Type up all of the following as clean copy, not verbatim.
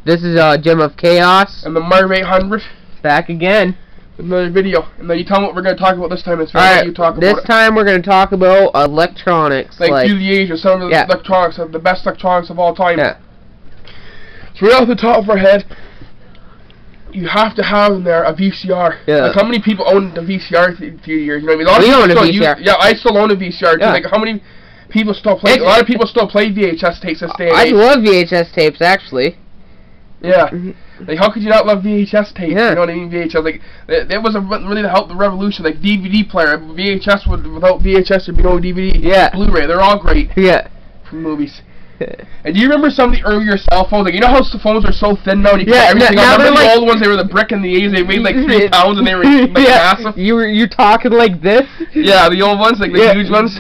This is Gem of Chaos. And the Marv 800. Back again. Another video. And then you tell me what we're going to talk about this time. Alright, you talk about this time we're going to talk about electronics. Like through the age of some of the electronics, the best electronics of all time. Yeah. So right off the top of our head, you have to have in there a VCR. Yeah. Like how many people own the VCR through the years? You know what I We mean? own a VCR. Yeah, I still own a VCR. Yeah. Like how many people still play? A lot of people still play VHS tapes this day. I love VHS tapes, actually. Yeah. Like how could you not love VHS tapes? Yeah. You know what I mean? VHS, like it was really to help the revolution. Like DVD player, VHS without VHS there'd be no DVD. Yeah. Blu-ray, they're all great. Yeah. For movies. And do you remember some of the earlier cell phones? Like, you know how the phones are so thin now? And you Yeah, everything now remember they're the like, old ones? They were the brick in the 80s. They weighed like 3 pounds and they were like massive. You're talking like this? Yeah, the old ones, like the huge ones.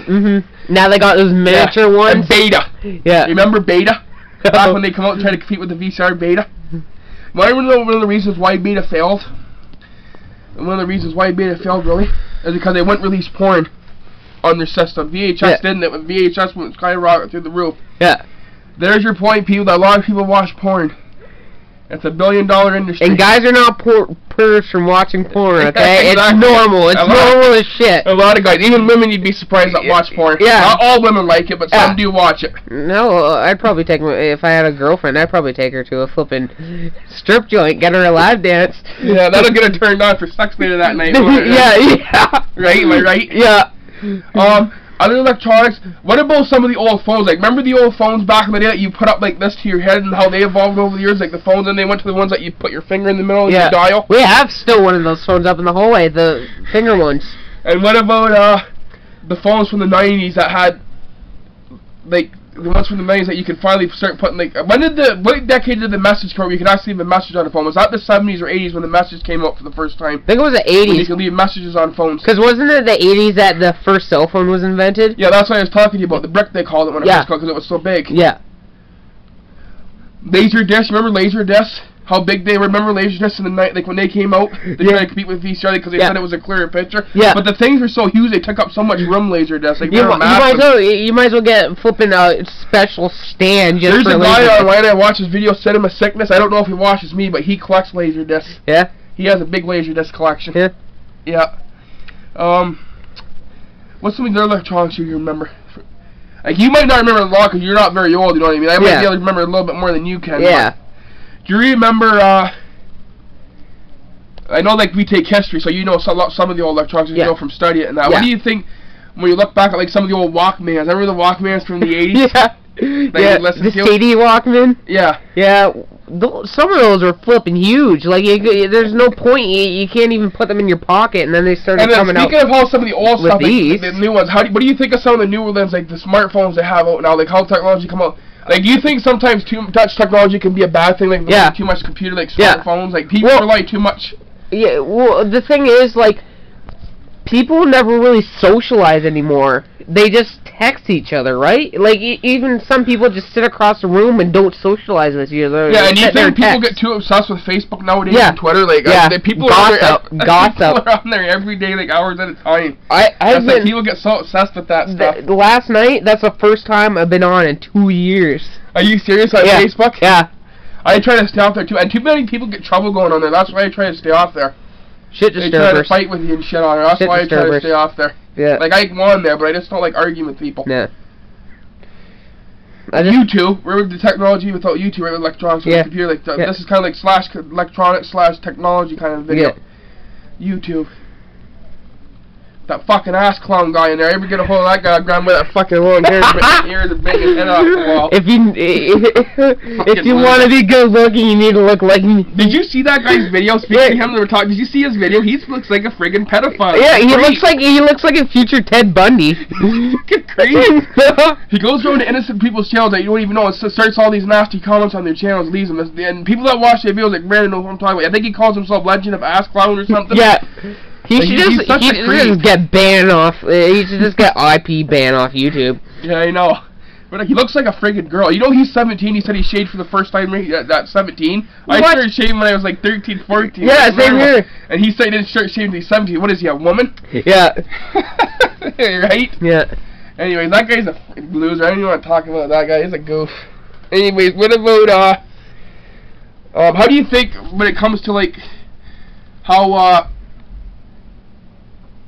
Now they got those miniature ones. And Beta. Yeah. Remember Beta? Back when they come out and try to compete with the VCR Beta. Want to know one of the reasons why Beta failed? And one of the reasons why Beta failed really is because they wouldn't release porn on their system. VHS didn't. It when VHS went skyrocket through the roof. Yeah. There's your point, people. That a lot of people watch porn. It's $1 billion industry. And guys are not purged from watching porn, okay? Exactly. It's normal. It's normal as shit. A lot of guys, even women, you'd be surprised that watch porn. Yeah. Not all women like it, but some do watch it. No, I'd probably take if I had a girlfriend, I'd probably take her to a flippin' strip joint, get her a lap dance. Yeah, that'll get her turned on for sex later that night. Yeah. Right? Am I right? Yeah. Other electronics, what about some of the old phones? Like, remember the old phones back in the day that you put up like this to your head and how they evolved over the years? Like the phones, and they went to the ones that you put your finger in the middle and you dial? We have still one of those phones up in the hallway, the finger ones. And what about the phones from the 90s that had, like, the ones from the 90s that you could finally start putting, like, what decade did the message come out where you could actually leave a message on the phone? Was that the 70s or 80s when the message came out for the first time? I think it was the 80s. When you could leave messages on phones. Because wasn't it the 80s that the first cell phone was invented? Yeah, that's what I was talking to you about. The brick they called it when it was called because it was so big. Yeah. Laserdisc, remember Laserdisc? How big they were? Remember Laserdisc in the night, like when they came out? They tried to compete with VCR because they said it was a clearer picture. Yeah. But the things were so huge, they took up so much room. Laserdisc, like you might as well get flipping a special stand just There's for a guy online I watch his video, Cinema Sickness. I don't know if he watches me, but he collects Laserdiscs. Yeah. He has a big Laserdisc collection. Yeah. Yeah. What's some of the other electronics you remember? Like, you might not remember a lot because you're not very old, you know what I mean? I might be able to remember a little bit more than you can. Yeah. Do you remember, I know, like, we take history, so you know some of the old electronics, you know, from studying and that. What do you think when you look back at, like, some of the old Walkmans? Remember the Walkmans from the 80s? The CD Walkman? Yeah. Yeah. Some of those were flipping huge. Like, there's no point. You can't even put them in your pocket, and then they started coming out. Speaking of all some of the old stuff, like the new ones, what do you think of some of the newer ones, like the smartphones they have out now? Like, how technology come out? Like, do you think sometimes too much technology can be a bad thing? Like, too much computer, like smartphones? Like, people rely too much. Yeah, well, the thing is, like, people never really socialize anymore. They just text each other, right? Like, even some people just sit across the room and don't socialize with each other. Yeah, and you think people get too obsessed with Facebook nowadays and Twitter? Like, people gossip. People are on there every day, like, hours at a time. People get so obsessed with that stuff. Last night, that's the first time I've been on in 2 years. Are you serious on Facebook? Yeah. I try to stay off there, too. And too many people get trouble going on there. That's why I try to stay off there. Shit disturbers. They try to fight with you and shit on there. That's why I try to stay off there. Yeah. Like, I go on there, but I just don't like arguing with people. Yeah. YouTube, where the technology without YouTube, right, with electronics, with the computer, like, this is kind of like electronics / technology kind of video. YouTube. That fucking ass clown guy in there. Ever get a hold of that guy? Grab with that fucking long hair, ears and bang his head off the wall. If you want to be good looking, you need to look like me. Did you see that guy's video? Speaking of him, they were talking. Did you see his video? He looks like a friggin' pedophile. Yeah, he looks like a future Ted Bundy. Fucking crazy. He goes around to innocent people's channels that you don't even know and starts all these nasty comments on their channels, leaves them, and people that watch their videos like Brandon knows what I'm talking about. I think he calls himself Legend of Ass Clown or something. Yeah. He should just get banned off. He should just get IP banned off YouTube. Yeah, I know. But he looks like a friggin' girl. You know he's 17. He said he shaved for the first time at 17. What? I started shaving when I was like 13, 14. Yeah, same here. And he said he didn't start shaving until he's 17. What is he, a woman? Yeah. Right? Yeah. Anyways, that guy's a loser. I don't even want to talk about that guy. He's a goof. Anyways, what about How do you think when it comes to like how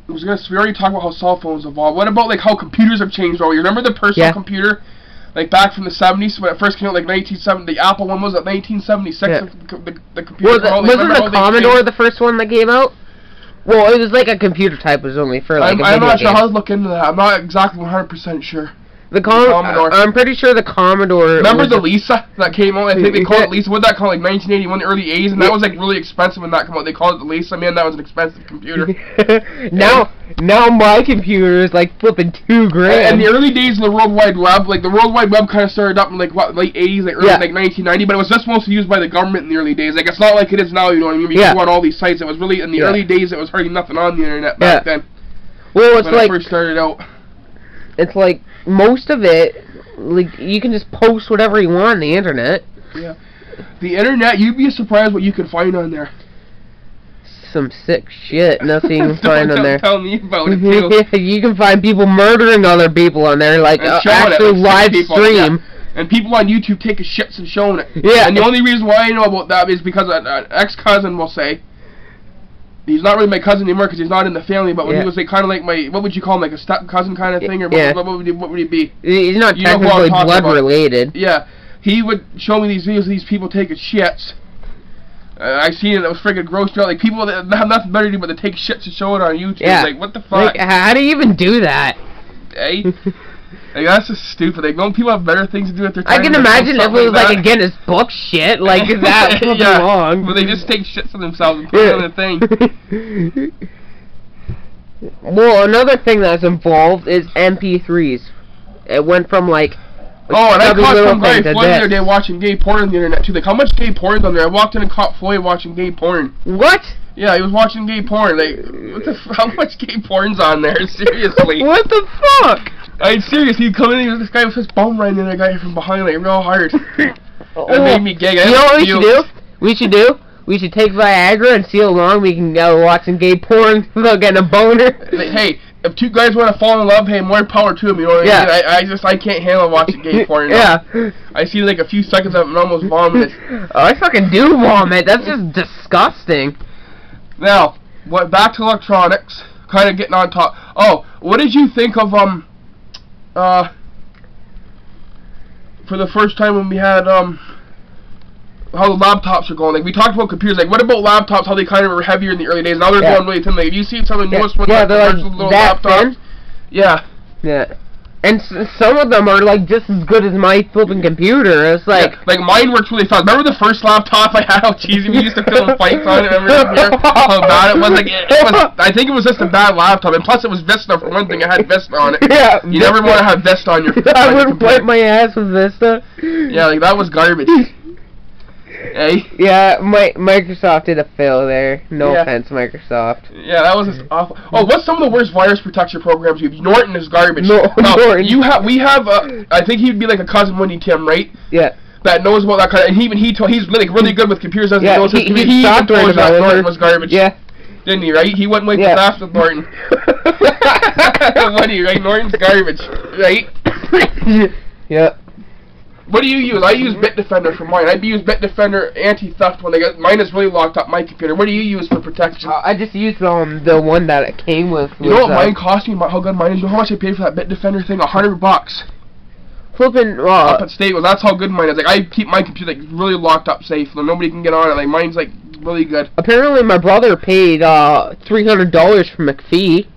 we already talked about how cell phones evolved. What about like how computers have changed over? You remember the personal computer, like back from the 70s when it first came out, like 1970? The Apple one was at 1976. The computer. Wasn't the Commodore the first one that came out? Well, it was like a computer type. It was only for like. I'm not sure. I'll look into that. I'm not exactly 100% sure. The Commodore. I'm pretty sure the Commodore. Remember the Lisa that came out? I think they called it Lisa. What did that call it? Like 1981, early 80s, and that was like really expensive when that came out. They called it the Lisa. Man, that was an expensive computer. now my computer is like flipping $2,000. In the early days of the World Wide Web, like the World Wide Web kind of started up in like what, late 80s, like early like 1990, but it was just mostly used by the government in the early days. Like it's not like it is now. You know what I mean? You go on all these sites. It was really in the early days. It was hardly nothing on the internet back then. Well, it's when it first started out. It's like most of it. Like you can just post whatever you want on the internet. Yeah, the internet. You'd be surprised what you can find on there. Some sick shit. Nothing you can find on there. Tell me about it too. You can find people murdering other people on there, like actually live stream. And people on YouTube taking shits and showing it. Yeah. And the only reason why I know about that is because an ex-cousin will say. He's not really my cousin anymore because he's not in the family, but when he was like kind of like my, what would you call him, like a step cousin kind of thing, or what would he be? He's not technically blood related. Yeah, he would show me these videos of these people taking shits. I seen it. It was freaking gross. Like people that have nothing better to do but to take shits and show it on YouTube. Yeah. Like what the fuck? Like, how do you even do that? Hey. Like, that's just stupid. Like, don't people have better things to do with their time? I can imagine if it was like again his book shit, like that would be long. But they just take shits of themselves and put it on a thing. Well, another thing that's involved is MP3s. It went from like oh, and I caught some guy Floyd the other day watching gay porn on the internet too. Like, how much gay porn's on there? I walked in and caught Floyd watching gay porn. What? Yeah, he was watching gay porn. Like, what the how much gay porn's on there? Seriously. What the fuck? I'm serious. He'd come in and this guy was just bum riding the guy from behind like real hard. It made me gay. You know what we should do? We should take Viagra and see how long we can go watching gay porn without getting a boner. Hey, if two guys want to fall in love, hey, more power to them. You know what I mean? I can't handle watching gay porn. Yeah. I see like a few seconds of it and almost vomited. Oh, I fucking do vomit. That's just disgusting. Now, back to electronics. Kind of getting on top. Oh, what did you think of for the first time when we had how the laptops are going? Like we talked about computers. Like what about laptops? How they kind of were heavier in the early days. Now they're going really thin. Like have you seen some of the newest ones? Yeah, they're like little that laptops? thin. Yeah. Yeah. And some of them are like just as good as my flipping computer. It's like like mine works really fast. Remember the first laptop I had? How cheesy we used to film fights on it. Remember how bad it was? Like it was. I think it was just a bad laptop, and plus it was Vista for one thing. It had Vista on it. Yeah. You never want to have Vista on your. I would wipe my ass with Vista. Yeah, like that was garbage. Hey. Yeah, Microsoft did a fail there. No offense, Microsoft. Yeah, that was just awful. Oh, what's some of the worst virus protection programs you use? Norton is garbage. Norton. We have. I think he'd be like a cousin Winnie Tim, right? Yeah. That knows about that kind of. And he's like really good with computers. He knows he even told us that Norton was garbage. Yeah. Didn't he? Right? He wouldn't wait to laugh at Norton. What right? Norton's garbage, right? Yeah. What do you use? I use Bitdefender for mine. I use Bitdefender anti-theft when mine is really locked up my computer. What do you use for protection? I just use the one that it came with. You know what mine cost me? How good mine is? You know how much I paid for that Bitdefender thing? $100. Flipping up at Staples. That's how good mine is. Like I keep my computer like really locked up safe, so nobody can get on it. Like mine's like really good. Apparently, my brother paid $300 for McPhee.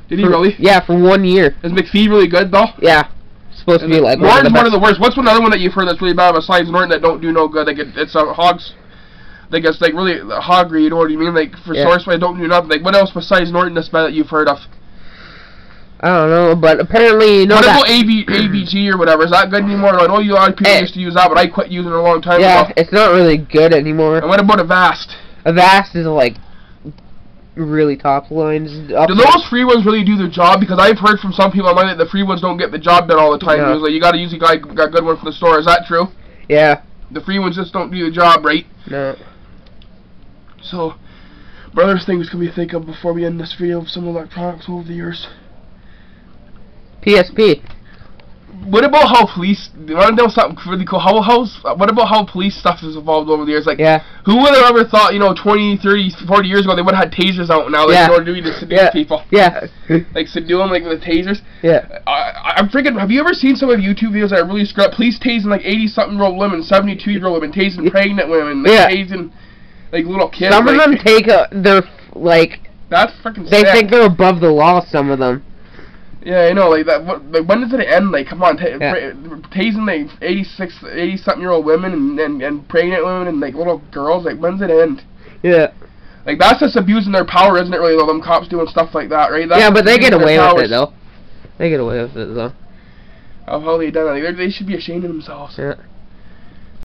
Did he really? Yeah, for 1 year. Is McPhee really good though? Yeah. Supposed to be like Norton's one of the worst. What's another one that you've heard that's really bad besides Norton that don't do no good? Like it's a hogs. Like it's like really hoggery. You know what I mean? Like for Sourceway don't do nothing. Like what else besides Norton that's bad that you've heard of? I don't know, but apparently you know what about AVG or whatever? Is that good anymore? I know a lot of people used to use that, but I quit using it a long time ago. Yeah, it's not really good anymore. And what about Avast? Avast is like really top lines. Do those free ones really do their job? Because I've heard from some people online that the free ones don't get the job done all the time. Like you gotta use a guy got a good one from the store. Is that true? Yeah. The free ones just don't do the job, right? No. So, brothers, things can we think of before we end this video of some electronics over the years? PSP. what about how police? You want to know something really cool? What about how police stuff has evolved over the years? Like, who would have ever thought, 20, 30, 40 years ago they would have had tasers out now, like, in order to seduce people? Yeah. Like, subdue them, like, with tasers? Yeah. I'm freaking, have you ever seen some of the YouTube videos that are really screwed up? Police tasing, like, 80-something-year-old women, 72-year-old women, tasing pregnant women, like, tasing, like, little kids. Some of them take their, like... That's freaking They think they're above the law, some of them. Yeah, I know, like that. Like, when does it end? Like, come on, tasing like 80-something-year-old women and pregnant women and like little girls. Like, when's it end? Yeah. Like, that's just abusing their power, isn't it? Really, though, them cops doing stuff like that, right? That's but they get away with it, though. They get away with it, though. Of how they done that. They should be ashamed of themselves. Yeah.